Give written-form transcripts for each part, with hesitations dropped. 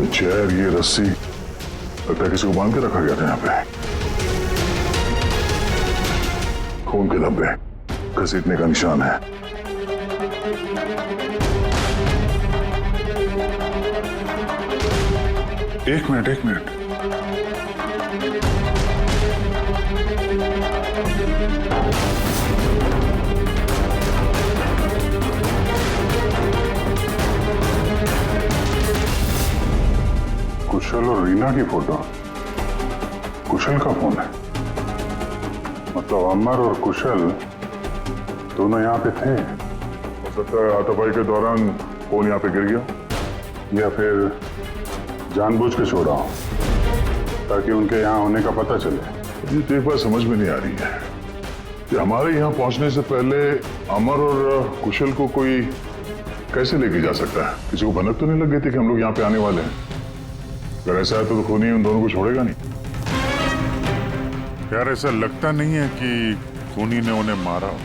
Chair, ये रस्सी, लगता है किसी को बांध के रखा गया था यहाँ पे। खून के धब्बे, घसीटने का निशान है। एक मिनट। कुशल और रीना की फोटो। कुशल का फोन है, मतलब अमर और कुशल दोनों यहाँ पे थे। हो सकता है हाथापाई के दौरान फोन यहाँ पे गिर गया, या फिर जानबूझ के छोड़ा हो ताकि उनके यहाँ होने का पता चले। ये तो एक बात समझ में नहीं आ रही है कि हमारे यहाँ पहुंचने से पहले अमर और कुशल को कोई कैसे लेके जा सकता है। किसी को भनक तो नहीं लग गई थी कि हम लोग यहाँ पे आने वाले हैं? अगर ऐसा है तो खूनी उन दोनों को छोड़ेगा नहीं। यार ऐसा लगता नहीं है कि खूनी ने उन्हें मारा हो,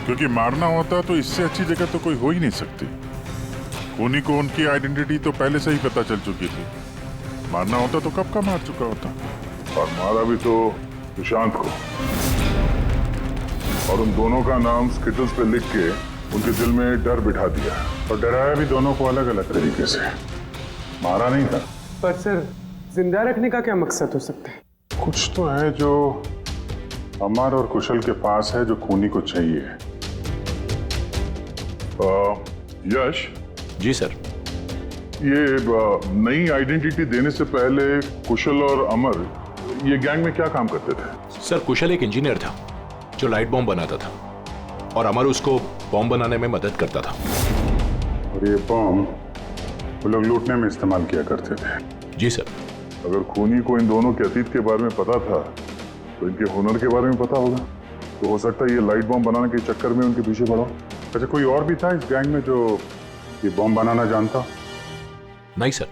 क्योंकि मारना होता तो इससे अच्छी जगह तो कोई हो ही नहीं सकती। खूनी को उनकी आइडेंटिटी तो पहले से ही पता चल चुकी थी। मारना होता तो कब का मार चुका होता। और मारा भी तो सुशांत को, और उन दोनों का नाम स्किटल्स पे लिख के उनके दिल में डर बिठा दिया, और डराया भी दोनों को अलग अलग तरीके से। मारा नहीं था। पर सर, जिंदा रखने का क्या मकसद हो सकता है? कुछ तो है जो अमर और कुशल के पास है जो खूनी को चाहिए। यश जी सर। ये नई आइडेंटिटी देने से पहले कुशल और अमर ये गैंग में क्या काम करते थे? सर कुशल एक इंजीनियर था जो लाइट बॉम्ब बनाता था, और अमर उसको बॉम्ब बनाने में मदद करता था। और ये बॉम्ब वो लोग लूटने में इस्तेमाल किया करते थे। जी सर। अगर खूनी को इन दोनों के अतीत के बारे में पता था तो इनके हुनर के बारे में पता होगा, तो हो सकता है ये लाइट बॉम्ब बनाने के चक्कर में उनके पीछे पड़ा। अच्छा, कोई और भी था इस गैंग में जो ये बॉम्ब बनाना जानता? नहीं सर।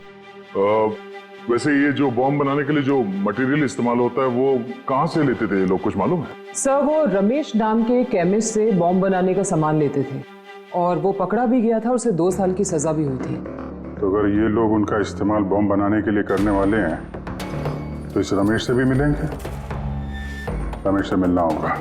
वैसे ये जो बॉम्ब बनाने के लिए जो मटेरियल इस्तेमाल होता है वो कहाँ से लेते थे ये लोग, कुछ मालूम है? सर वो रमेश नाम के केमिस्ट से बॉम्ब बनाने का सामान लेते थे, और वो पकड़ा भी गया था और उसे 2 साल की सजा भी हुई थी। तो अगर ये लोग उनका इस्तेमाल बॉम्ब बनाने के लिए करने वाले हैं तो इस रमेश से भी मिलेंगे। रमेश से मिलना होगा।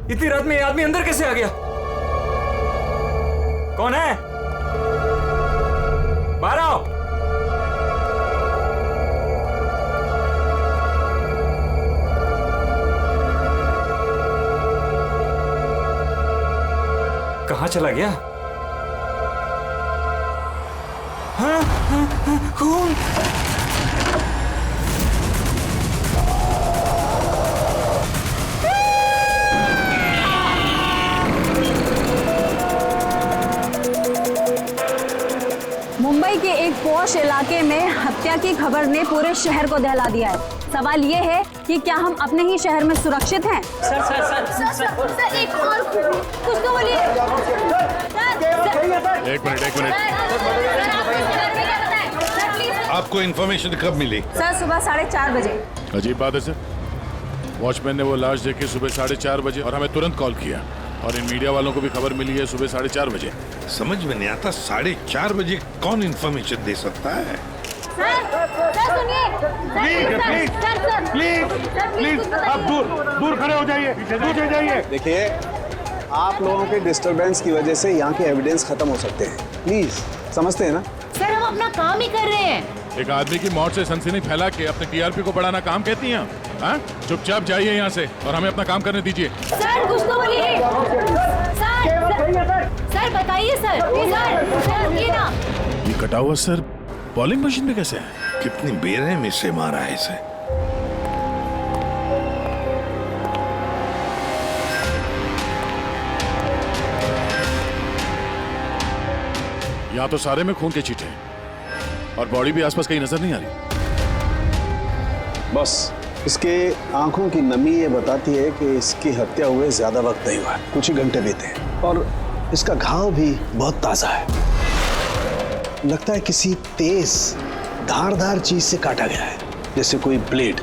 इतनी रात में ये आदमी अंदर कैसे आ गया? कौन है? बाहर आओ। कहाँ चला गया? हाँ, खून। मुंबई के एक पॉश इलाके में हत्या की खबर ने पूरे शहर को दहला दिया है। सवाल ये है कि क्या हम अपने ही शहर में सुरक्षित हैं? सर एक और कुछ तो बोलिए। एक मिनट। आपको इन्फॉर्मेशन कब मिली? सर सुबह 4:30 बजे। अजीब बात है सर, वॉचमैन ने वो लाश देखी सुबह 4:30 बजे और हमें तुरंत कॉल किया, और इन मीडिया वालों को भी खबर मिली है सुबह 4:30 बजे। समझ में नहीं आता 4:30 बजे कौन इन्फॉर्मेशन दे सकता है? सर सुनिए। प्लीज आप दूर खड़े हो जाइए, दूर जाइए। देखिए, आप लोगों के डिस्टरबेंस की वजह से यहाँ के एविडेंस खत्म हो सकते हैं। प्लीज, समझते हैं ना? सर हम अपना काम ही कर रहे हैं। एक आदमी की मौत से सनसनी फैला के अपने टीआरपी को बढ़ाना काम कहती हैं? हाँ, चुपचाप जाइए यहाँ से और हमें अपना काम करने दीजिए। सर कुछ तो बोलिए। सर बताइए सर। ये ना ये कटा हुआ सर बॉलिंग मशीन में कैसे है? कितनी बेरहमी से मारा है इसे। यहाँ तो सारे में खून के छींटे हैं और बॉडी भी आसपास कहीं नजर नहीं आ रही। बस इसके आंखों की नमी ये बताती है कि इसकी हत्या हुए ज्यादा वक्त नहीं हुआ है, कुछ ही घंटे बीते हैं और इसका घाव भी बहुत ताजा है। लगता है किसी तेज धारदार चीज से काटा गया है, जैसे कोई ब्लेड।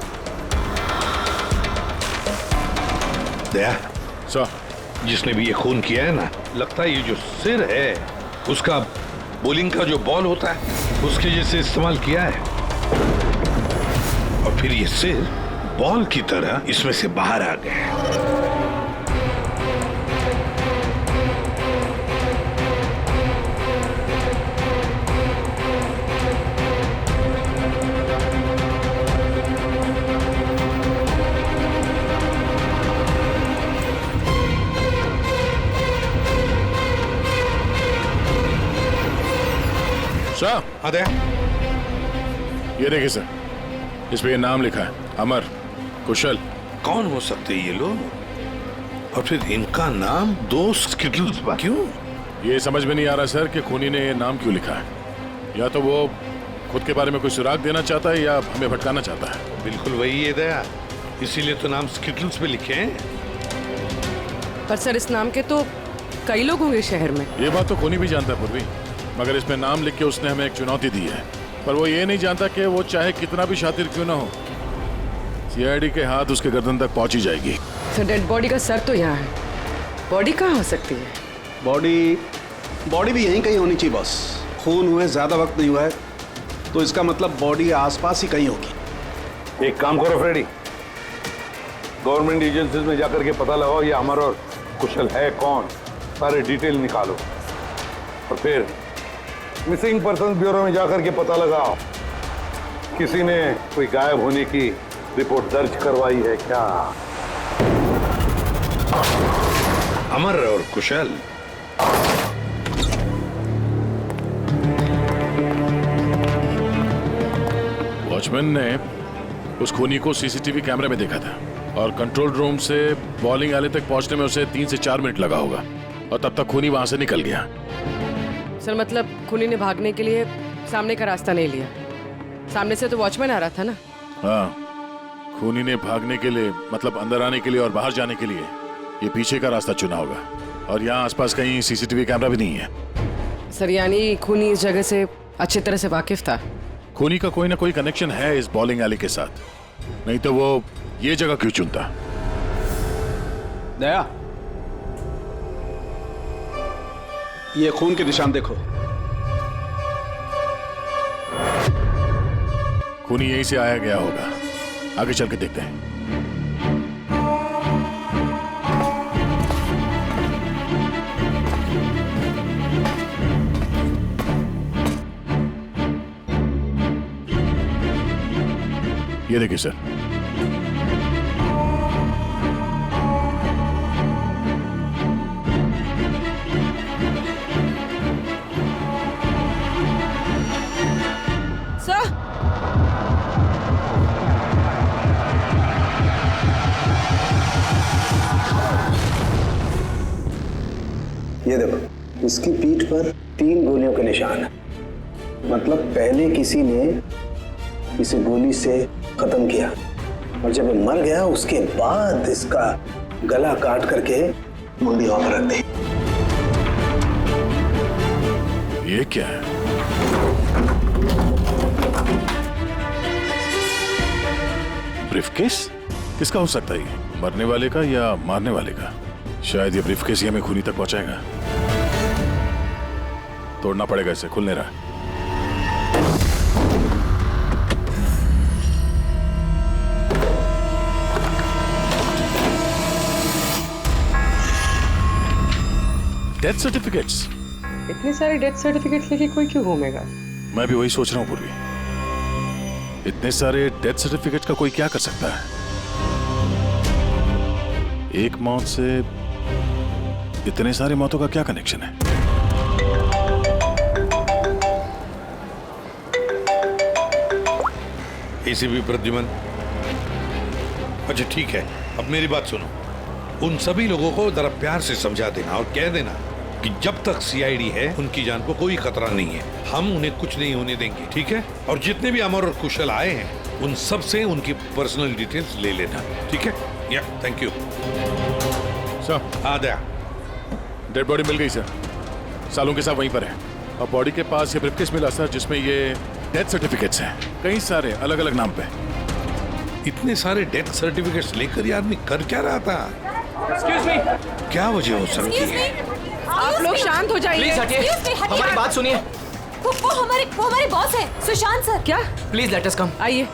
दया सर, जिसने भी ये खून किया है ना, लगता है ये जो सिर है उसका बॉलिंग का जो बॉल होता है उसके जैसे इस्तेमाल किया है और फिर ये सिर बॉल की तरह इसमें से बाहर आ गया है। सर, अरे ये देखिए सर, इस पे ये नाम लिखा है, अमर कुशल। कौन हो सकते ये लोग और फिर इनका नाम दोस्त स्किटल्स क्यों? ये समझ में नहीं आ रहा सर कि खूनी ने ये नाम क्यों लिखा है। या तो वो खुद के बारे में कोई सुराग देना चाहता है या हमें भटकाना चाहता है। बिल्कुल वही है दया, इसीलिए तो नाम स्किटल्स पे लिखे हैं। पर सर इस नाम के तो कई लोग होंगे शहर में। ये बात तो खूनी भी जानता है पूर्वी, मगर इसमें नाम लिख के उसने हमें एक चुनौती दी है। पर वो ये नहीं जानता कि वो चाहे कितना भी शातिर क्यों ना हो, सीआईडी के हाथ उसके गर्दन तक पहुंच ही जाएगी। सर डेड बॉडी का सर तो यहाँ है, बॉडी कहाँ हो सकती है? बॉडी भी यहीं कहीं होनी चाहिए बॉस। खून हुए ज्यादा वक्त नहीं हुआ है तो इसका मतलब बॉडी आसपास ही कहीं होगी। एक काम करो फ्रेडी, गवर्नमेंट एजेंसीज में जाकर के पता लगाओ ये अमर और कुशल है कौन, सारे डिटेल निकालो और फिर मिसिंग पर्सन ब्यूरो में जाकर के पता लगाओ किसी ने कोई गायब होने की रिपोर्ट दर्ज करवाई है क्या। अमर और कुशल वॉचमैन ने उस खूनी को सीसीटीवी कैमरे में देखा था और कंट्रोल रूम से बॉलिंग वाले तक पहुंचने में उसे 3 से 4 मिनट लगा होगा और तब तक खूनी वहां से निकल गया। सर मतलब खूनी ने भागने के लिए सामने का रास्ता नहीं लिया, सामने से तो वॉचमैन आ रहा था ना। हाँ, खूनी ने भागने के लिए मतलब अंदर आने के लिए और बाहर जाने के लिए ये पीछे का रास्ता चुना होगा और यहाँ आसपास कहीं सीसीटीवी कैमरा भी नहीं है। सर यानी खूनी इस जगह से अच्छी तरह से वाकिफ था। खूनी का कोई ना कोई कनेक्शन है इस बॉलिंग एली के साथ, नहीं तो वो ये जगह क्यों चुनता। दया, ये खून के निशान देखो। खूनी यहीं से आया गया होगा, आगे चल के देखते हैं। ये देखिए सर, ये देखो, इसकी पीठ पर 3 गोलियों के निशान है। मतलब पहले किसी ने इसे गोली से खत्म किया और जब ये मर गया उसके बाद इसका गला काट करके मुंडी वहां पर रख दी। ये क्या है? ब्रीफकेस? किसका हो सकता है ये? मरने वाले का या मारने वाले का? शायद ये ब्रीफकेस ही हमें खूनी तक पहुंचाएगा। तोड़ना पड़ेगा इसे, खुल नहीं रहा। Death certificates? इतने सारे डेथ सर्टिफिकेट लेके कोई क्यों घूमेगा? मैं भी वही सोच रहा हूँ पूर्वी, इतने सारे डेथ सर्टिफिकेट का कोई क्या कर सकता है? एक मौत से इतने सारी मौतों का क्या कनेक्शन है? एसीपी प्रद्युमन। अच्छा ठीक है, अब मेरी बात सुनो। उन सभी लोगों को जरा प्यार से समझा देना और कह देना कि जब तक सीआईडी है उनकी जान को कोई खतरा नहीं है, हम उन्हें कुछ नहीं होने देंगे, ठीक है? और जितने भी अमर और कुशल आए हैं उन सब से उनकी पर्सनल डिटेल्स ले लेना, ठीक है? या थैंक यू सर। आ गया। डेड बॉडी मिल गई सर, सालों के साथ वहीं पर है। और बॉडी के पास ये ब्रीफकेस मिला सर, जिसमें ये डेथ सर्टिफिकेट्स हैं, कई सारे अलग अलग नाम पे। इतने सारे डेथ सर्टिफिकेट्स लेकर ये आदमी कर क्या रहा था? एक्सक्यूज मी, क्या वजह हो सकती है? आप लोग शांत हो जाइए। प्लीज हटिए, हमारी बात सुनिए। वो हमारे बॉस है, सुशांत सर। क्या? प्लीज लेट अस कम। आइए।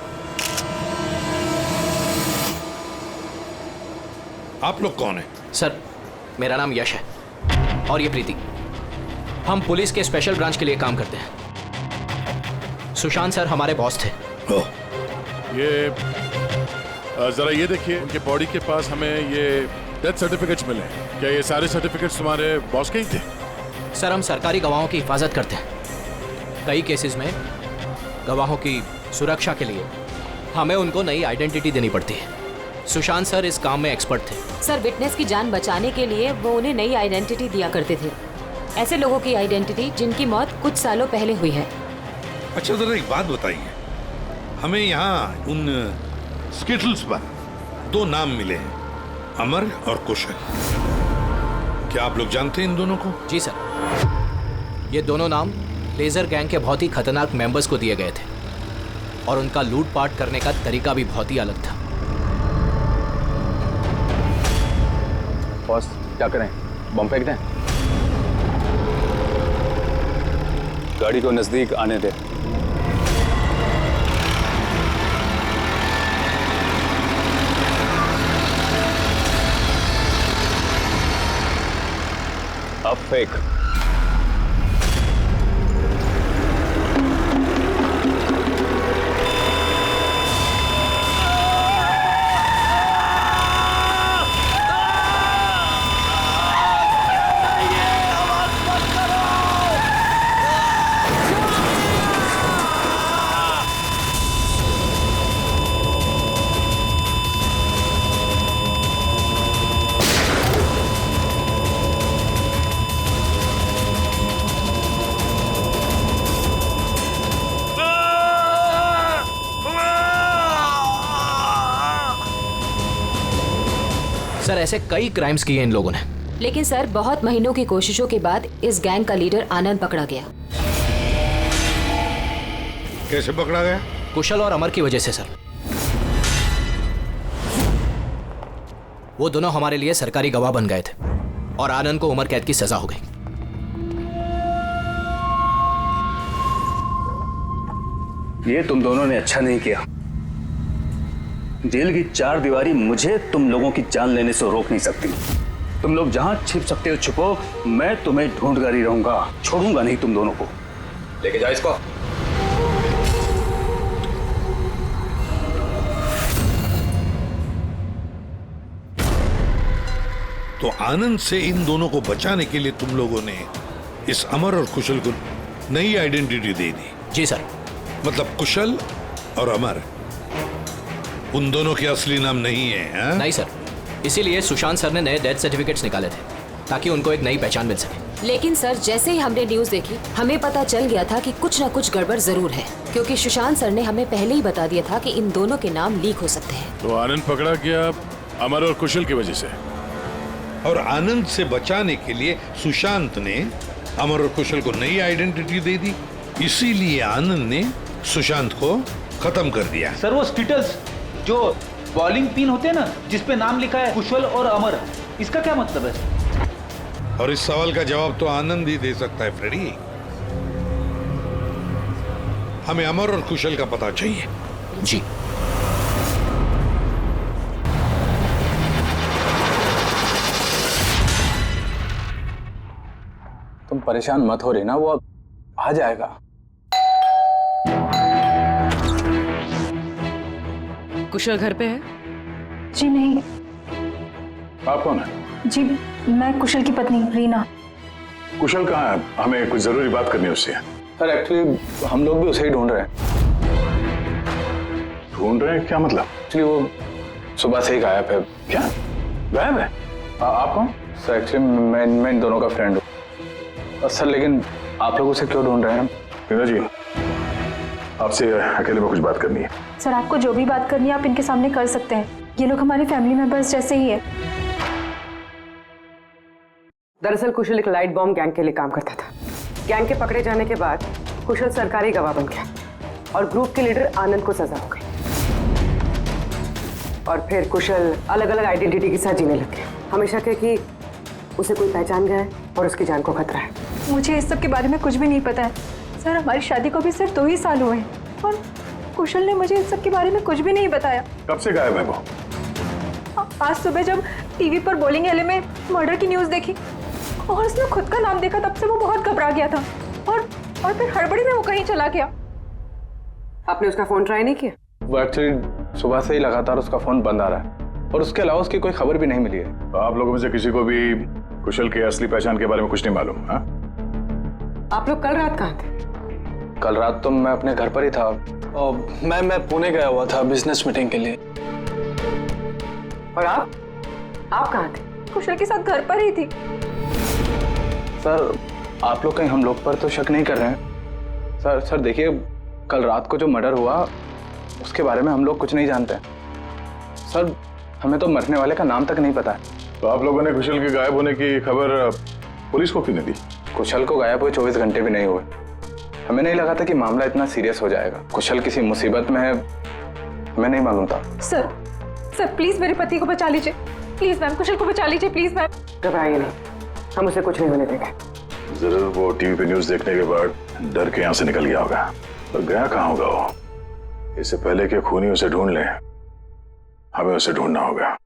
आप लोग कौन है? सर, मेरा नाम यश है और ये प्रीति। हम पुलिस के स्पेशल ब्रांच के लिए काम करते हैं। सुशांत सर हमारे बॉस थे। ये जरा ये देखिए, उनके बॉडी के पास हमें ये डेथ सर्टिफिकेट्स मिले हैं। क्या ये सारे सर्टिफिकेट्स तुम्हारे बॉस के ही थे? सर, हम सरकारी गवाहों की हिफाजत करते हैं। कई केसेस में गवाहों की सुरक्षा के लिए हमें उनको नई आइडेंटिटी देनी पड़ती है। सुशांत सर इस काम में एक्सपर्ट थे। सर, विटनेस की जान बचाने के लिए वो उन्हें नई आइडेंटिटी दिया करते थे, ऐसे लोगों की आइडेंटिटी जिनकी मौत कुछ सालों पहले हुई है। अच्छा जरा एक बात बताइए, हमें यहाँ उन स्किटल्स पर 2 नाम मिले हैं, अमर और कुशल। क्या आप लोग जानते हैं इन दोनों को? जी सर, ये दोनों नाम लेजर गैंग के बहुत ही खतरनाक मेंबर्स को दिए गए थे और उनका लूटपाट करने का तरीका भी बहुत ही अलग था। बॉस क्या करें, बम फेंक दें? गाड़ी को नजदीक आने दे। अब फेंक। सर, ऐसे कई क्राइम्स किए इन लोगों ने। लेकिन सर, बहुत महीनों की कोशिशों के बाद इस गैंग का लीडर आनंद पकड़ा गया। कैसे पकड़ा गया? कुशल और अमर की वजह से सर। वो दोनों हमारे लिए सरकारी गवाह बन गए थे और आनंद को उम्र कैद की सजा हो गई। ये तुम दोनों ने अच्छा नहीं किया। जेल की 4 दीवारी मुझे तुम लोगों की जान लेने से रोक नहीं सकती। तुम लोग जहां छिप सकते हो छुपो, मैं तुम्हें ढूंढकर ही रहूंगा, छोड़ूंगा नहीं तुम दोनों को। लेके जाओ इसको। तो आनंद से इन दोनों को बचाने के लिए तुम लोगों ने इस अमर और कुशल को नई आइडेंटिटी दे दी? जी सर। मतलब कुशल और अमर उन दोनों के असली नाम नहीं है? हा? नहीं सर, इसीलिए सुशांत सर ने नए डेथ सर्टिफिकेट्स निकाले थे ताकि उनको एक नई पहचान मिल सके। लेकिन सर, जैसे ही हमने न्यूज देखी हमें पता चल गया था कि कुछ न कुछ गड़बड़ जरूर है, क्योंकि सुशांत सर ने हमें पहले ही बता दिया था कि इन दोनों के नाम लीक हो सकते हैं। तो आनंद पकड़ा गया अमर और कुशल की वजह से, और आनंद से बचाने के लिए सुशांत ने अमर और कुशल को नई आइडेंटिटी दे दी। इसीलिए आनंद ने सुशांत को खत्म कर दिया। सर, वो स्टिटल्स जो बॉलिंग पिन होते हैं ना, जिसपे नाम लिखा है कुशल और अमर, इसका क्या मतलब है? और इस सवाल का जवाब तो आनंद ही दे सकता है फ्रेडी। हमें अमर और कुशल का पता चाहिए। जी। तुम परेशान मत हो रही ना, वो आ जाएगा। कुशल घर पे है? जी नहीं। आप कौन है? जी, मैं कुशल की पत्नी रीना। कुशल कहाँ है? हमें कुछ जरूरी बात करनी है उससे। सर, एक्चुअली हम लोग भी उसे ही ढूंढ रहे हैं। ढूंढ रहे हैं क्या मतलब? एक्चुअली वो सुबह से ही गायब है। क्या गायब है? आप कौन? सर एक्चुअली मैं इन दोनों का फ्रेंड हूँ सर, लेकिन आप लोग उसे क्यों ढूंढ रहे हैं? रीना जी, आपसे अकेले में कुछ बात करनी है। सर आपको जो भी बात करनी है आप इनके सामने कर सकते हैं, ये लोग हमारे फैमिली मेंबर्स जैसे ही है। दरअसल कुशल एक लाइट बॉम्ब गैंग के लिए काम करता था। गैंग के पकड़े जाने के बाद कुशल सरकारी गवाह बन गया और ग्रुप के लीडर आनंद को सजा हो गई। और फिर कुशल अलग अलग आइडेंटिटी के साथ जीने लग गया। हमेशा कहे कि उसे कोई पहचान गया है और उसकी जान को खतरा है। मुझे इस सब के बारे में कुछ भी नहीं पता है सर, हमारी शादी को भी सिर्फ 2 ही साल हुए हैं और कुशल ने मुझे इस सब के बारे में कुछ भी नहीं बताया। कब से गायब है वो? आज सुबह जब टीवी पर बॉलिंग एले में मर्डर की न्यूज़ देखी और उसने खुद का नाम देखा, तब से वो बहुत घबरा गया था और फिर हड़बड़ी में वो कहीं चला गया। आपने उसका फोन ट्राई नहीं किया? वो एक्चुअली सुबह से ही लगातार उसका फोन बंद आ रहा है और उसके अलावा उसकी कोई खबर भी नहीं मिली है। तो आप लोगों में से किसी को भी कुशल के असली पहचान के बारे में कुछ नहीं मालूम? हाँ, आप लोग कल रात कहाँ थे? कल रात तो मैं अपने घर पर ही था और मैं पुणे गया हुआ था बिजनेस मीटिंग के लिए। और आप कहाँ थे? कुशल के साथ घर पर ही थी। सर आप लोग कहीं हम लोग पर तो शक नहीं कर रहे हैं? सर देखिए, कल रात को जो मर्डर हुआ उसके बारे में हम लोग कुछ नहीं जानते। सर हमें तो मरने वाले का नाम तक नहीं पता है। तो आप लोगों ने कुशल के गायब होने की खबर पुलिस को क्यों नहीं दी? कुशल को गायब हुए 24 घंटे भी नहीं हुए। हमें नहीं लगा था कि मामला इतना सीरियस हो जाएगा। कुशल किसी मुसीबत में है, हमें नहीं मालूम था। सर प्लीज मेरे पति को बचा लीजिए, प्लीज मैम, कुशल को बचा लीजिए प्लीज मैम। घबराइए नहीं, हम उसे कुछ नहीं होने देंगे। जरूर वो टीवी पे न्यूज देखने के बाद डर के यहाँ से निकल गया होगा। पर गया कहाँ होगा वो? इससे पहले कि खूनी उसे ढूंढ ले, हमें उसे ढूंढना होगा।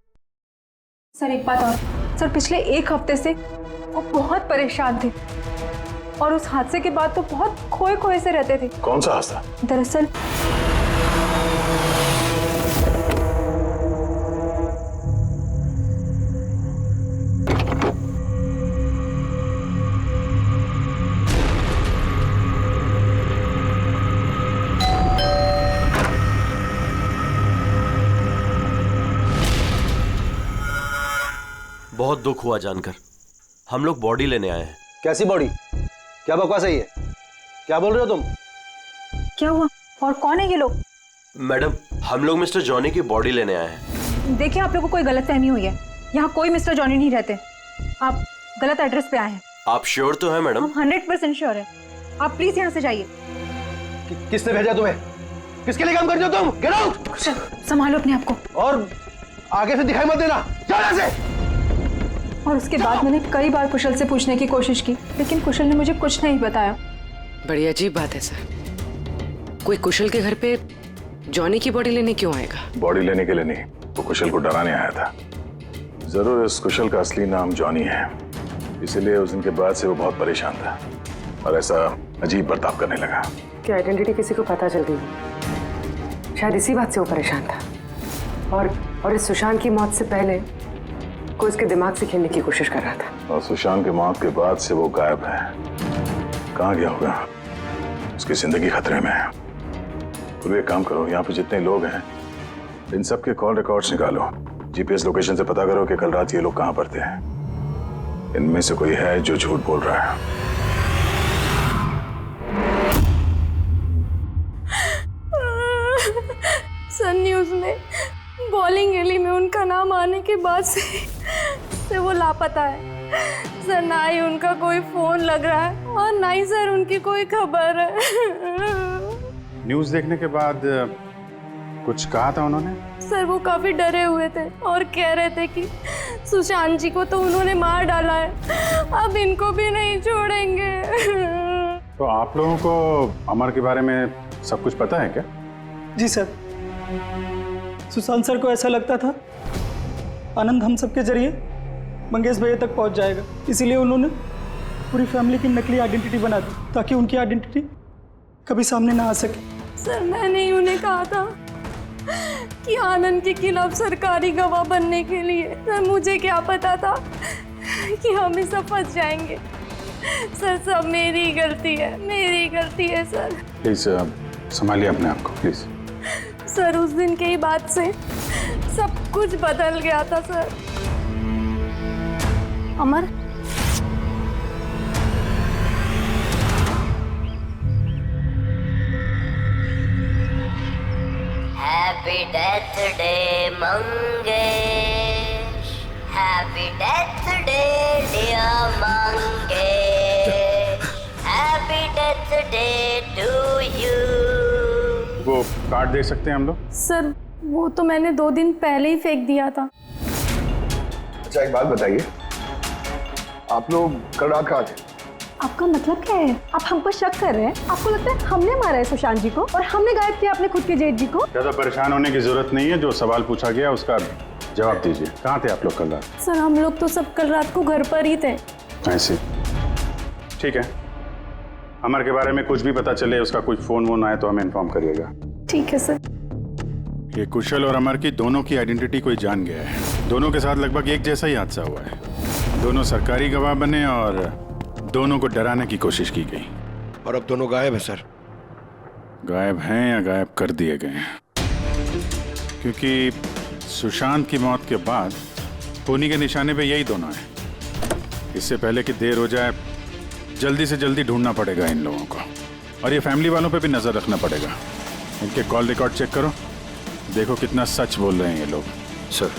सर एक बात और, सर पिछले 1 हफ्ते से वो बहुत परेशान थे और उस हादसे के बाद तो बहुत खोए से रहते थे। कौन सा हादसा? दरअसल बहुत दुख हुआ जानकर। हम लोग बॉडी लेने आए हैं। कैसी बॉडी? क्या बकवास है ये? क्या बोल रहे हो तुम? क्या हुआ और कौन है ये लोग? मैडम, हम लोग मिस्टर जॉनी की बॉडी लेने आए हैं। देखिए आप लोगों को कोई गलतफहमी हुई है, यहाँ कोई मिस्टर जॉनी नहीं रहते, आप गलत एड्रेस पे आए हैं। आप श्योर तो हैं मैडम? हम 100% श्योर है। आप प्लीज यहाँ से जाइए। किसने भेजा तुम्हें? किसके लिए काम करते हो तुम? Get out! संभालो अपने आप को और आगे से दिखाई मत देना, जाओ यहाँ से। और उसके बाद मैंने कई बार कुशल से पूछने की कोशिश की, लेकिन कुशल ने मुझे कुछ नहीं बताया। बड़ी अजीब बात है सर, कोई कुशल के घर पे जॉनी की बॉडी लेने क्यों आएगा? बॉडी लेने के लिए नहीं, वो कुशल को डराने आया था। जरूर इस कुशल का असली नाम जॉनी है, इसीलिए उस दिन के बाद से वो बहुत परेशान था और ऐसा अजीब बर्ताव करने लगा। कि आइडेंटिटी किसी को पता चल गई, शायद इसी बात से वो परेशान था और इस सुशांत की मौत से पहले कोई उसके दिमाग से खेलने की कोशिश कर रहा था। और सुशांत के मौत के बाद से वो गायब है। कहाँ गया होगा? उसकी जिंदगी खतरे में है। तो एक काम करो, यहाँ पे जितने लोग हैं इन सब के कॉल रिकॉर्ड्स निकालो, जीपीएस लोकेशन से पता करो कि कल रात ये लोग कहाँ पर थे। इनमें से कोई है जो झूठ बोल रहा है। सन न्यूज़ में बॉलिंग एली में उनका नाम आने के बाद से वो लापता है सर। ना ही उनका कोई फोन लग रहा है और ना ही सर उनकी कोई खबर है। न्यूज़ देखने के बाद कुछ कहा था उन्होंने? सर वो काफी डरे हुए थे और कह रहे थे कि सुशांत जी को तो उन्होंने मार डाला है, अब इनको भी नहीं छोड़ेंगे। तो आप लोगों को अमर के बारे में सब कुछ पता है क्या? जी सर, सुशांत सर को ऐसा लगता था आनंद हम सबके जरिए मंगेश भैया तक पहुंच जाएगा, इसीलिए उन्होंने पूरी फैमिली की नकली आइडेंटिटी बना दी ताकि उनकी आइडेंटिटी कभी सामने ना आ सके। सर मैंने ही उन्हें कहा था कि आनंद के खिलाफ सरकारी गवाह बनने के लिए। सर मुझे क्या पता था कि हम इस सब फंस जाएंगे। सर सब मेरी गलती है, मेरी गलती है सर। प्लीज संभालिए अपने आप को प्लीज। सर उस दिन के ही बाद से सब कुछ बदल गया था sir. Amar, happy death day Mangesh, happy death day dear Mangesh, happy death day to you. वो कार्ड दे सकते हैं हम लोग? सर वो तो मैंने 2 दिन पहले ही फेंक दिया था। अच्छा एक बात बताइए, आप लोग कल रात कहाँ थे? आपका मतलब क्या है? आप हम पर शक कर रहे हैं? आपको लगता है हमने मारा है सुशांत जी को और हमने गायब किया अपने खुद के जेठ जी को? ज्यादा परेशान होने की जरूरत नहीं है, जो सवाल पूछा गया उसका जवाब दीजिए। कहाँ थे आप लोग कल रात? सर हम लोग तो सब कल रात को घर पर ही थे। ऐसे ठीक है, अमर के बारे में कुछ भी पता चले, उसका कुछ फोन वोन आए तो हमें इन्फॉर्म करिएगा। ठीक है सर। ये कुशल और अमर की दोनों की आइडेंटिटी कोई जान गया है। दोनों के साथ लगभग एक जैसा ही हादसा हुआ है। दोनों सरकारी गवाह बने और दोनों को डराने की कोशिश की गई। और अब दोनों गायब है सर। गायब हैं या गायब कर दिए गए हैं? क्योंकि सुशांत की मौत के बाद खूनी के निशाने पे यही दोनों हैं। इससे पहले कि देर हो जाए, जल्दी से जल्दी ढूंढना पड़ेगा इन लोगों को। और ये फैमिली वालों पे भी नजर रखना पड़ेगा। इनके कॉल रिकॉर्ड चेक करो, देखो कितना सच बोल रहे हैं ये लोग। सर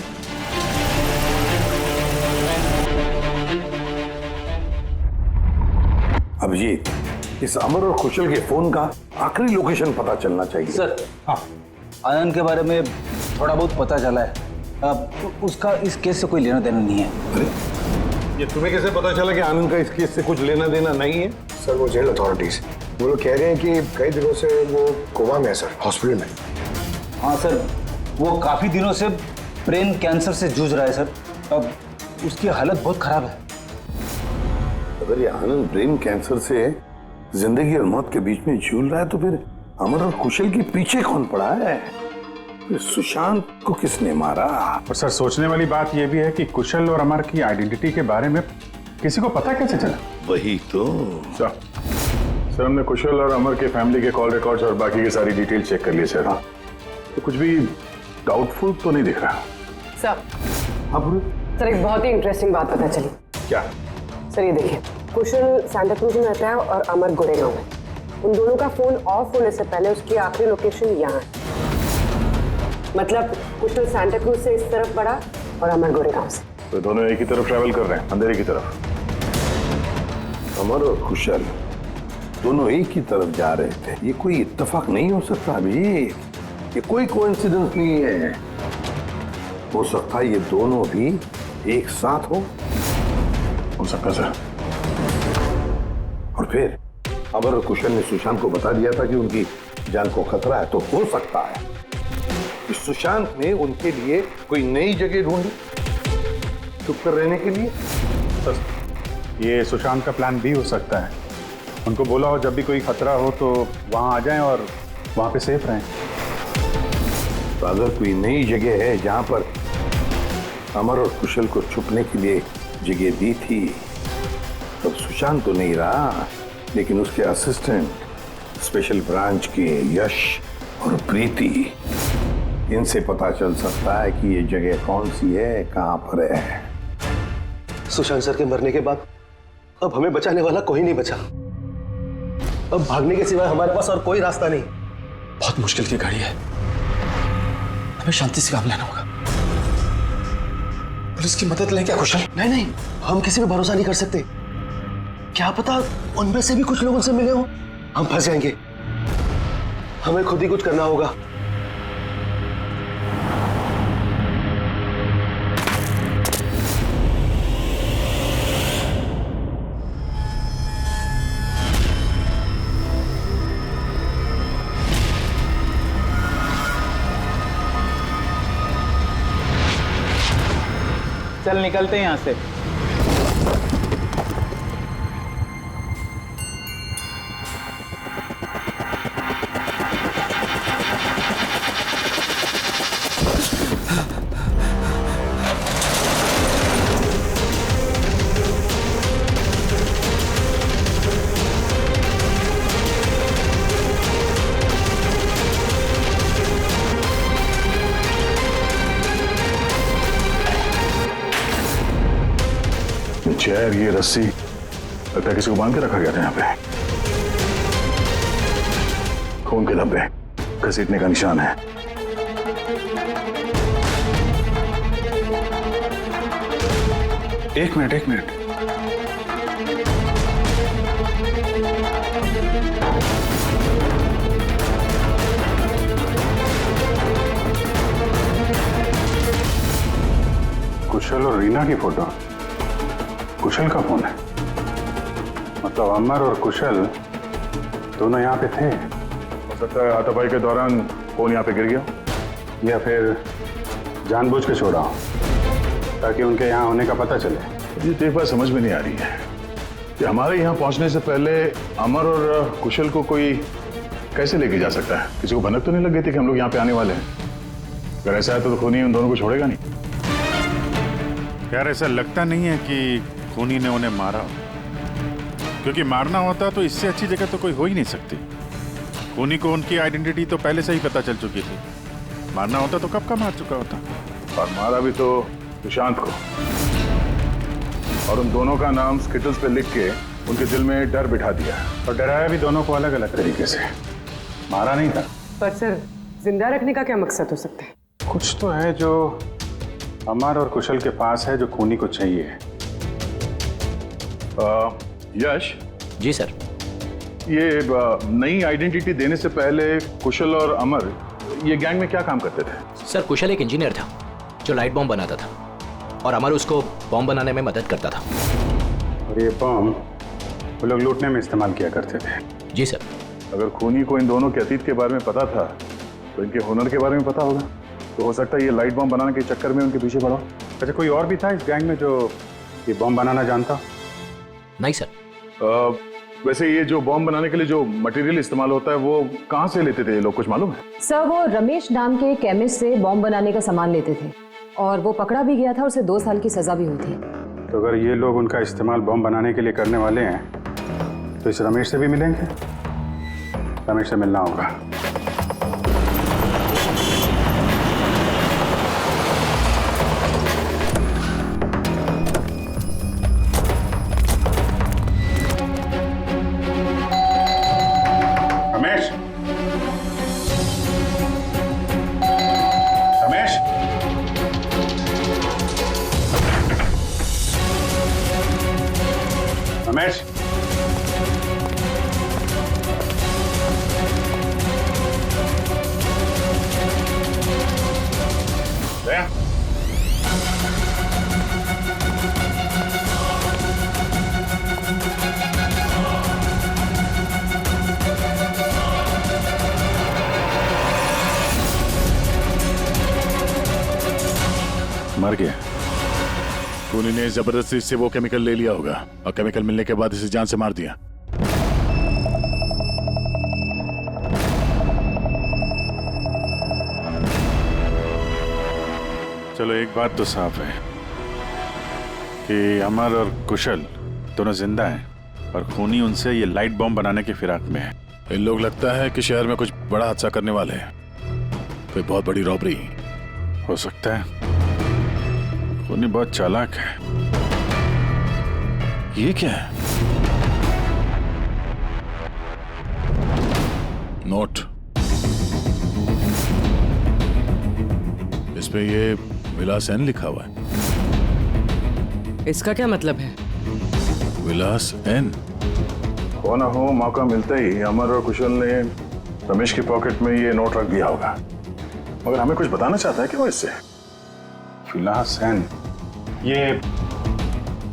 अभिजीत, इस अमर और कुशल के फोन का आखिरी लोकेशन पता चलना चाहिए। सर हाँ, आनंद के बारे में थोड़ा बहुत पता चला है। अब उसका इस केस से कोई लेना देना नहीं है। अरे ये तुम्हें कैसे पता चला कि आनंद का इस केस से कुछ लेना देना नहीं है? सर वो जेल अथॉरिटीज, वो लोग कह रहे हैं कि कई दिनों से वो कोमा में है सर, हॉस्पिटल में। हाँ सर, वो काफी दिनों से ब्रेन कैंसर से जूझ रहा है सर। अब उसकी हालत बहुत खराब है। अगर ये आनंद ब्रेन कैंसर से जिंदगी और मौत के बीच में झूल रहा है तो फिर अमर और कुशल के पीछे कौन पड़ा है? फिर सुशांत को किसने मारा? और सर सोचने वाली बात यह भी है कि कुशल और अमर की आइडेंटिटी के बारे में किसी को पता कैसे चला? वही तो सर हमने कुशल और अमर के फैमिली के कॉल रिकॉर्ड्स और बाकी की सारी डिटेल चेक कर ली सर। तो कुछ भी डाउटफुल तो नहीं दिख रहा सर। हाँ सर एक बहुत ही इंटरेस्टिंग बात पता चली। क्या? सर ये देखिए, कुशल सांता क्रूज में रहता है और अमर गोरेगांव में। उन दोनों का फोन ऑफ होने से पहले उसकी आखिरी लोकेशन यहाँ है। मतलब कुशल सांता क्रूज से इस तरफ बढ़ा और अमर गोरेगांव से। तो दोनों एक ही तरफ ट्रैवल कर रहे हैं, अंधेरे की तरफ। अमर और कुशल दोनों एक ही तरफ जा रहे थे। ये कोई इत्तेफाक नहीं हो सकता अभी, ये कोई कोइंसिडेंस नहीं है। हो सकता है ये दोनों भी एक साथ हो सकता सर। और फिर अमर और कुशल ने सुशांत को बता दिया था कि उनकी जान को खतरा है। तो हो सकता है कि सुशांत ने उनके लिए कोई नई जगह ढूंढी चुप कर रहने के लिए। सर ये सुशांत का प्लान भी हो सकता है। उनको बोला हो जब भी कोई खतरा हो तो वहां आ जाएं और वहां पे सेफ रहें। तो अगर कोई नई जगह है जहां पर अमर और कुशल को छुपने के लिए जगह दी थी, तब सुशांत तो नहीं रहा, लेकिन उसके असिस्टेंट स्पेशल ब्रांच के यश और प्रीति, इनसे पता चल सकता है कि ये जगह कौन सी है, कहां पर है। सुशांत सर के मरने के बाद अब हमें बचाने वाला कोई नहीं बचा। अब भागने के सिवाय हमारे पास और कोई रास्ता नहीं। बहुत मुश्किल की घड़ी है, हमें शांति से काम लेना होगा। पुलिस की मदद लें क्या कुशल? नहीं नहीं, हम किसी पे भरोसा नहीं कर सकते। क्या पता उनमें से भी कुछ लोग उनसे मिले हो, हम फंस जाएंगे। हमें खुद ही कुछ करना होगा। चल निकलते हैं यहाँ से। चेयर, ये रस्सी, लगता है किसी को बांध के रखा गया था यहाँ पे। खून के धब्बे, घसीटने का निशान है। एक मिनट। कुशल और रीना की फोटो। कुशल का फोन है, मतलब अमर और कुशल दोनों यहाँ पे थे। हो सकता है हाथापाई के दौरान फोन यहाँ पे गिर गया, या फिर जानबूझ के छोड़ा हो ताकि उनके यहाँ होने का पता चले। ये तो एक बात समझ में नहीं आ रही है कि हमारे यहाँ पहुँचने से पहले अमर और कुशल को कोई कैसे लेके जा सकता है। किसी को भनक तो नहीं लग गई थी कि हम लोग यहाँ पे आने वाले हैं? अगर ऐसा है तो खूनी उन दोनों को छोड़ेगा नहीं। यार ऐसा लगता नहीं है कि खूनी ने उन्हें मारा, क्योंकि मारना होता तो इससे अच्छी जगह तो कोई हो ही नहीं सकती। खूनी को उनकी आइडेंटिटी तो पहले से ही पता चल चुकी थी। मारना होता तो कब का मार चुका होता। और मारा भी तो सुशांत को, और उन दोनों का नाम स्किटल्स पे लिख के उनके दिल में डर बिठा दिया, और डराया भी दोनों को अलग अलग तरीके से। मारा नहीं था। पर सर, जिंदा रखने का क्या मकसद हो सकता है? कुछ तो है जो अमर और कुशल के पास है जो खूनी को चाहिए। यश जी सर। ये नई आइडेंटिटी देने से पहले कुशल और अमर ये गैंग में क्या काम करते थे? सर, कुशल एक इंजीनियर था जो लाइट बॉम्ब बनाता था, और अमर उसको बॉम्ब बनाने में मदद करता था। और ये बॉम्ब वो लोग लूटने में इस्तेमाल किया करते थे। जी सर। अगर खूनी को इन दोनों के अतीत के बारे में पता था तो इनके हुनर के बारे में पता होगा, तो हो सकता है ये लाइट बॉम्ब बनाने के चक्कर में उनके पीछे पड़ा। अच्छा, कोई और भी था इस गैंग में जो ये बॉम्ब बनाना जानता? नहीं सर। वैसे ये जो बॉम्ब बनाने के लिए जो मटेरियल इस्तेमाल होता है वो कहाँ से लेते थे ये लोग, कुछ मालूम है? सर, वो रमेश नाम के केमिस्ट से बॉम्ब बनाने का सामान लेते थे, और वो पकड़ा भी गया था और उसे 2 साल की सजा भी हुई थी। तो अगर ये लोग उनका इस्तेमाल बॉम्ब बनाने के लिए करने वाले हैं तो इस रमेश से भी मिलेंगे। रमेश से मिलना होगा। रमेश, रमेश, रमेश, दया, मर गया। खूनी ने जबरदस्ती से वो केमिकल ले लिया होगा, और केमिकल मिलने के बाद इसे जान से मार दिया। चलो एक बात तो साफ है कि अमर और कुशल दोनों जिंदा हैं, और खूनी उनसे ये लाइट बॉम्ब बनाने की फिराक में है। इन लोग लगता है कि शहर में कुछ बड़ा हादसा करने वाले हैं, कोई बहुत बड़ी रॉबरी हो सकता है। खूनी बहुत चालाक है। ये क्या है? नोट, इस पे ये विलास एन लिखा हुआ है। इसका क्या मतलब है? विलास एन। हो ना हो, मौका मिलते ही अमर और कुशल ने रमेश की पॉकेट में ये नोट रख दिया होगा, मगर हमें कुछ बताना चाहता है कि वो इससे। विलास एन, ये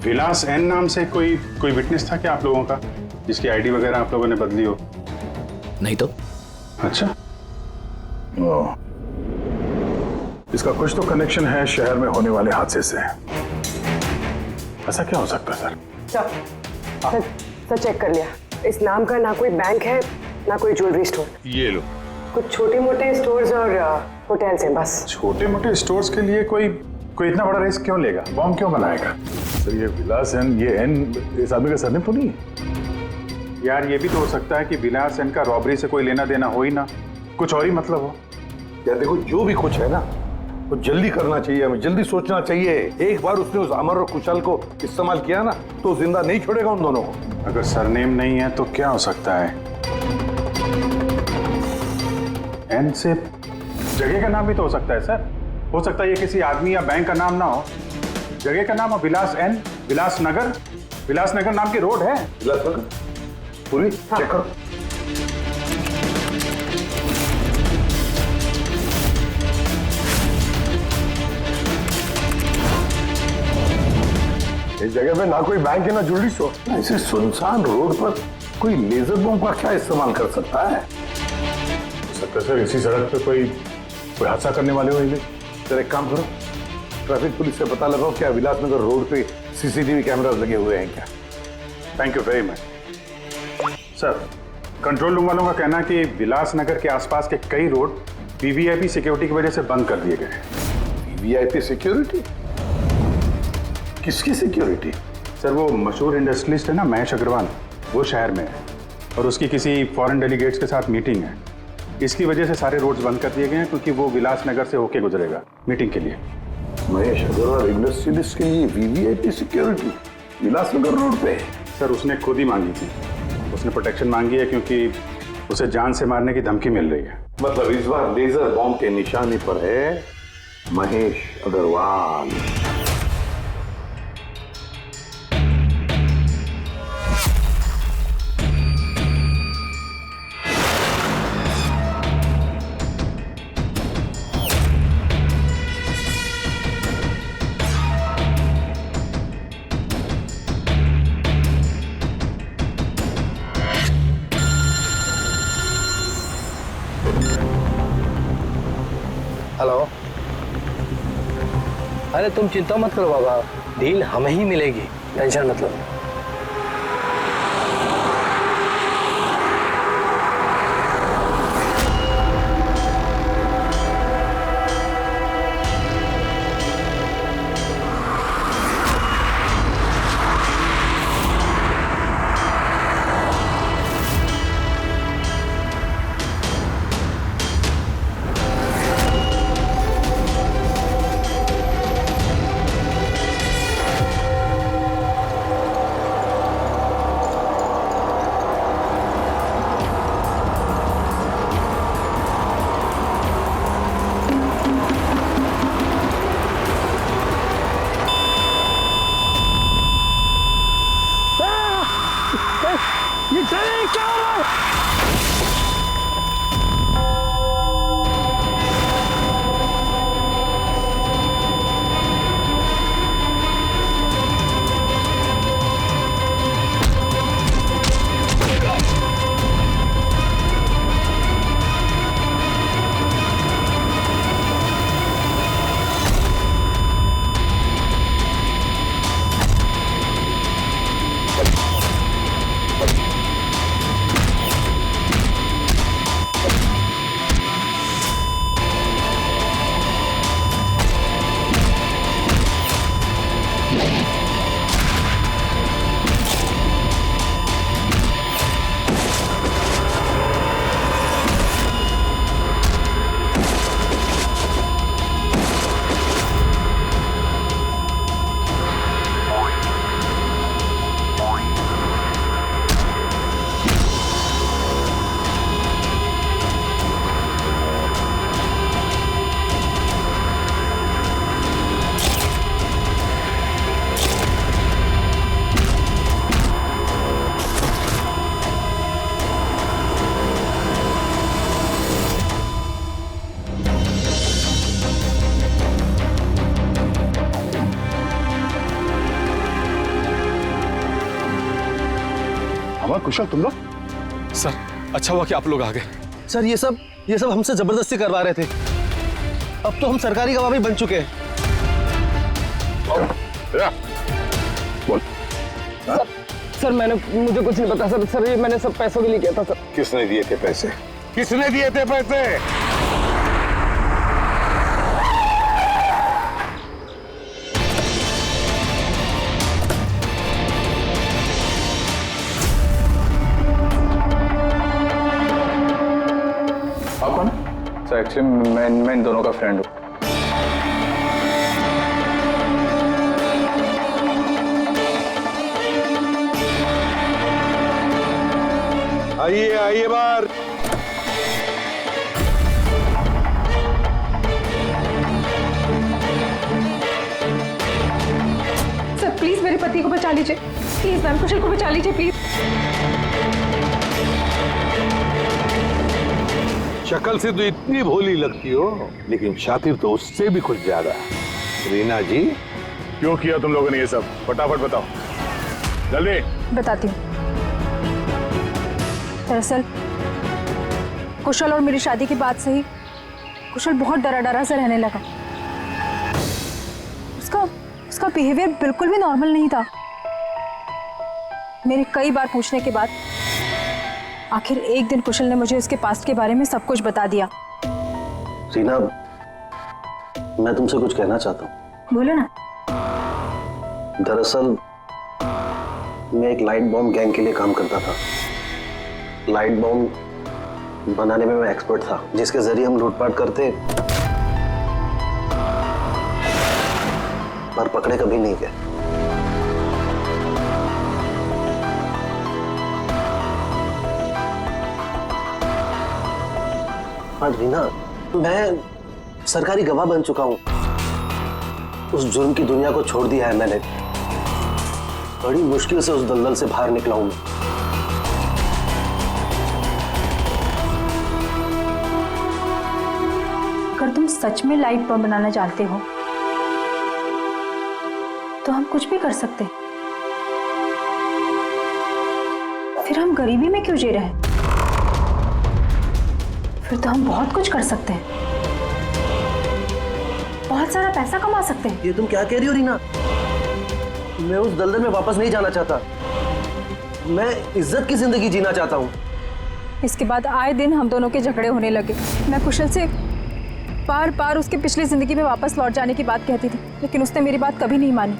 विलास एन नाम से कोई विटनेस था क्या आप लोगों का, जिसकी आईडी वगैरह आप लोगों ने बदली हो? नहीं तो। अच्छा। ओ, इसका कुछ तो कनेक्शन है शहर में होने वाले हादसे से। ऐसा क्या हो सकता है सर? सर चेक कर लिया। इस नाम का ना कोई बैंक है ना कोई ज्वेलरी स्टोर। ये लो। कुछ छोटे मोटे स्टोर्स और होटल्स हैं बस। छोटे मोटे स्टोर्स के लिए कोई इतना बड़ा रिस्क क्यों लेगा? बॉम्ब क्यों बनाएगा? सर ये विलास एन, ये एन इस आदमी का सरनेम तो नहीं है? यार ये भी तो हो सकता है कि विलास एन का रॉबरी से कोई लेना देना हो ही ना, कुछ और ही मतलब हो। यार देखो, जो भी कुछ है ना, तो जल्दी करना चाहिए, हमें जल्दी सोचना चाहिए। एक बार उसने उस अमर और कुशल को इस्तेमाल किया ना तो जिंदा नहीं छोड़ेगा उन दोनों को। अगर सरनेम नहीं है तो क्या हो सकता है? एन से जगह का नाम भी तो हो सकता है सर। हो सकता है ये किसी आदमी या बैंक का नाम ना हो, जगह का नाम हो विलास एन, विलासनगर। विलासनगर नाम की रोड है। विलासनगर पूरी चेक करो। इस जगह पे ना कोई बैंक है ना ज्वेलरी शॉप। ऐसे सुनसान रोड पर कोई लेजर बम का क्या इस्तेमाल कर सकता है? सकता है सर इसी सड़क पे कोई हादसा करने वाले हो ये। सर एक काम करो, ट्रैफिक पुलिस से पता लगाओ क्या विलासनगर रोड पे सीसीटीवी कैमरास लगे हुए हैं क्या। Thank you very much sir. Control room वालों का कहना है कि विलासनगर के आसपास के कई रोड वीवीआईपी सिक्योरिटी की वजह से बंद कर दिए गए हैं। VVIP security? किसकी सिक्योरिटी? सर वो मशहूर इंडस्ट्रियलिस्ट है ना महेश अग्रवाल, वो शहर में है और उसकी किसी फॉरेन डेलीगेट्स के साथ मीटिंग है। इसकी वजह से सारे रोड्स बंद कर दिए गए हैं क्योंकि वो विलासनगर से होके गुजरेगा मीटिंग के लिए। महेश अग्रवाल इंडस्ट्रियलिस्ट के लिए वीवीआईपी सिक्योरिटी विलासनगर रोड पे? सर उसने खुद ही मांगी थी, उसने प्रोटेक्शन मांगी है क्योंकि उसे जान से मारने की धमकी मिल रही है। मतलब इस बार लेजर बॉम्ब के निशाने पर है महेश अग्रवाल। हेलो। अरे तुम चिंता मत करो बाबा, डील हमें ही मिलेगी, टेंशन मत लो। कुशल तुम लोग? सर अच्छा हुआ कि आप लोग आ गए। सर ये सब हमसे जबरदस्ती करवा रहे थे। अब तो हम सरकारी गवाह भी बन चुके हैं। बोल। सर मुझे कुछ नहीं पता सर ये मैंने सब पैसों के लिए किया था सर। किसने दिए थे पैसे? किसने दिए थे पैसे? एक्चुअली मैं इन दोनों का फ्रेंड हूँ। आइए आइए बाहर। सर प्लीज मेरे पति को बचा लीजिए, प्लीज मैम, कुशल को बचा लीजिए प्लीज। शक्ल से तो इतनी भोली लगती हो, लेकिन शातिर तो उससे भी कुछ ज्यादा। रीना जी, क्यों किया तुम लोगों ने ये सब? फटाफट बताओ, जल्दी। बताती हूँ। दरअसल कुशल और मेरी शादी के बाद से ही कुशल बहुत डरा डरा सा रहने लगा। उसका बिहेवियर बिल्कुल भी नॉर्मल नहीं था। मेरे कई बार पूछने के बाद आखिर एक दिन कुशल ने मुझे उसके पास्ट के बारे में सब कुछ बता दिया। रीना, मैं तुमसे कुछ कहना चाहता हूँ। बोलो ना। दरअसल मैं एक लाइट बॉम्ब गैंग के लिए काम करता था। लाइट बॉम्ब बनाने में मैं एक्सपर्ट था, जिसके जरिए हम लूटपाट करते, पर पकड़े कभी नहीं गए। हाँ रीना, मैं सरकारी गवाह बन चुका हूं। उस जुर्म की दुनिया को छोड़ दिया है मैंने। बड़ी मुश्किल से उस दलदल से बाहर निकला हूं मैं। अगर तुम सच में लाइट बम बनाना जानते हो तो हम कुछ भी कर सकते हैं। फिर हम गरीबी में क्यों जी रहे हैं? फिर तो हम बहुत कुछ कर सकते हैं, बहुत सारा पैसा कमा सकते हैं। ये तुम क्या कह रही हो रीना? मैं उस दलदल में वापस नहीं जाना चाहता। मैं इज्जत की जिंदगी जीना चाहता हूँ। इसके बाद आए दिन हम दोनों के झगड़े होने लगे। मैं कुशल से बार बार उसकी पिछली जिंदगी में वापस लौट जाने की बात कहती थी, लेकिन उसने मेरी बात कभी नहीं मानी।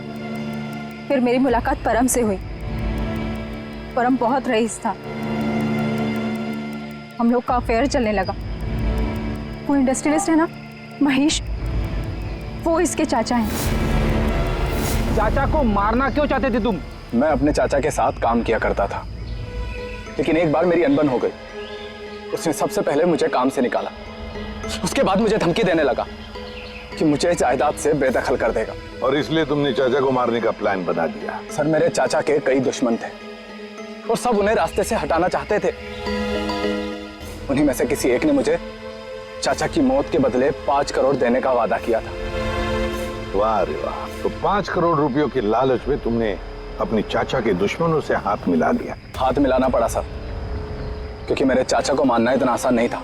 फिर मेरी मुलाकात परम से हुई। परम बहुत रईस था। हम लोग का अफेयर चलने लगा। वो इंडस्ट्रियलिस्ट है ना, महेश, वो इसके चाचा हैं। चाचा को मारना क्यों चाहते थे तुम? मैं अपने चाचा के साथ काम किया करता था, लेकिन एक बार मेरी अनबन हो गई। उसने सबसे पहले मुझे काम से निकाला। उसके बाद मुझे धमकी देने लगा कि मुझे जायदाद से बेदखल कर देगा। और इसलिए तुमने चाचा को मारने का प्लान बना दिया? सर, मेरे चाचा के कई दुश्मन थे और सब उन्हें रास्ते से हटाना चाहते थे। उन्हीं में से किसी एक ने मुझे चाचा की मौत के बदले 5 करोड़ देने का वादा किया था। वाह रे वाह! तो 5 करोड़ रुपयों की लालच में तुमने अपने चाचा के दुश्मनों से हाथ मिला लिया। हाथ मिलाना पड़ा सर, क्योंकि मेरे चाचा को मानना इतना आसान नहीं था।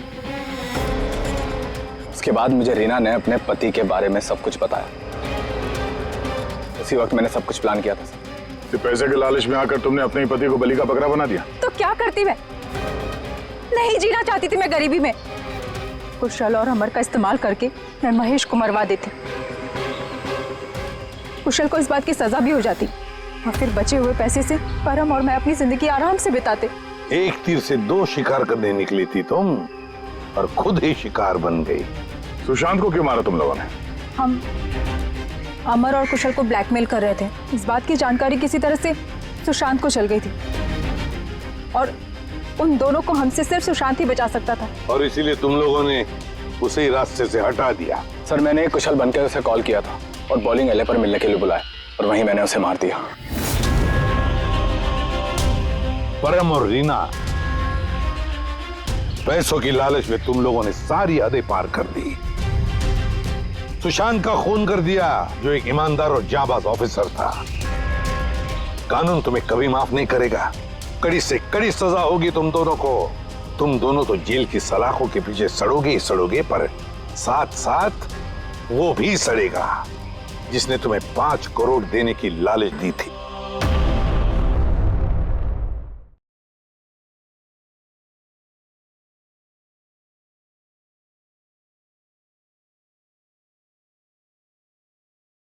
उसके बाद मुझे रीना ने अपने पति के बारे में सब कुछ बताया। उसी वक्त मैंने सब कुछ प्लान किया था सर। पैसे के लालच में आकर तुमने अपने पति को बलि का बकरा बना दिया। तो क्या करती मैं? नहीं जीना चाहती थी मैं गरीबी में। कुशल और अमर का इस्तेमाल करके मैं महेश को मरवा देती। कुशल को इस बात की सजा भी हो जाती और फिर बचे हुए पैसे से परम और मैं अपनी जिंदगी आराम से बिताते। एक तीर से 2 शिकार करने निकली थी तुम, और खुद ही शिकार बन गई। सुशांत को क्यों मारा तुम लोगों ने? हम अमर और कुशल को ब्लैकमेल कर रहे थे। इस बात की जानकारी किसी तरह से सुशांत को चल गई थी और उन दोनों को हमसे सिर्फ सुशांत ही बचा सकता था। और इसीलिए तुम लोगों ने उसे रास्ते से हटा दिया। सर, मैंने कुशल बनकर उसे कॉल किया था और बॉलिंग एले पर मिलने के लिए बुलाया, और वहीं मैंने उसे मार दिया। परम और रीना, पैसों की लालच में तुम लोगों ने सारी हदें पार कर दी। सुशांत का खून कर दिया, जो एक ईमानदार और जाबाज ऑफिसर था। कानून तुम्हें कभी माफ नहीं करेगा। कड़ी से कड़ी सजा होगी तुम दोनों को। तुम दोनों तो जेल की सलाखों के पीछे सड़ोगे ही सड़ोगे, पर साथ साथ वो भी सड़ेगा जिसने तुम्हें 5 करोड़ देने की लालच दी थी।